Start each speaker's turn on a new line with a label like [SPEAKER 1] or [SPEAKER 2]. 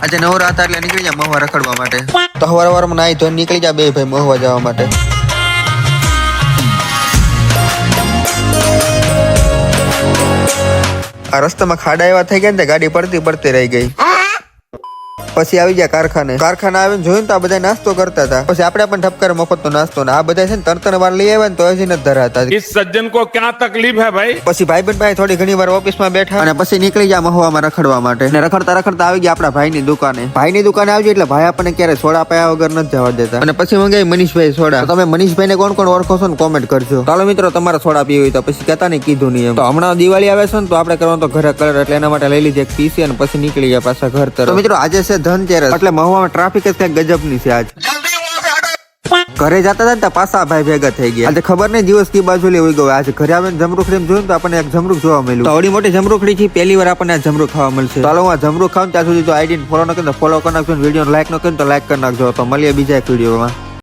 [SPEAKER 1] આજે નવરા હતા એટલે નીકળી જા મહુવા રખડવા માટે. તો સવારમાં નાઈ ધોઈને નીકળી જા બે ભાઈ મહુવા જવા માટે. આ રસ્તામાં ખાડા એવા થઈ ગયા ને ગાડી પડતી રહી ગઈ. પછી આવી ગયા કારખાને આવીને જોયું તો આ બધા નાસ્તો કરતા હતા. પછી આપણે પણ ઠપકાર મફત નો નાસ્તો ને આ બધા છે ને ત્રણ વાર લઈ આવ્યા ને તો હજી નથી ધરાતા.
[SPEAKER 2] इस सज्जन को क्या तकलीफ है भाई?
[SPEAKER 1] પછી ભાઈબંધ ભાઈ થોડી ઘણી વાર ઓફિસમાં બેઠા અને પછી નીકળી ગયા મહુવામાં રખડવા માટે. ને રખડતા આવી ગયા આપણા ભાઈની દુકાને આવી એટલે ભાઈ આપણને ક્યારે સોડા પાયા વગર નથી જવા દેતા. અને પછી મંગાવી મનીષભાઈ સોડા. તમે મનીષભાઈ ને કોણ ઓળખો છો ને કોમેન્ટ કરજો. ચાલો મિત્રો તમારે સોડા પીવી હોય તો પછી કહેતા નહીં કીધું નહીં એમ. તો હમણાં દિવાળી આવે છે ને તો આપણે કરવાનું તો ઘરે કલર એટલે એના માટે લઈ લીધી એક પીસી અને પછી નીકળી ગયા પાછા ઘર તરફ. તો મિત્રો આજે છે ધનતેરસ એટલે મહુવામાં ટ્રાફિક જ કઈક ગજબની છે. આજ ઘરે જતા હતા ને પાછા ભાઈ ભેગા થઈ ગયા. આજે ખબર નહીં દિવસ કી બાજુ લેવી ગયો. આજે ઘરે આવીને જમરૂખડી જોયું તો આપણને એક જમરૂખ જોવા મળ્યું. તો આવડી મોટી જમરૂખડી થી પહેલી વાર આપણને આ જમરૂખ ખાવા મળશે. ચાલો હું આ જમરૂખ ખાઉં ત્યાં સુધી તો આઈડી ફોલો ન કરીને ફોલો કરી નાખજો. વિડીયો લાઈક ન કરીને તો લાઈક કરી નાખજો. તો મળીએ બીજા એક વિડીયોમાં.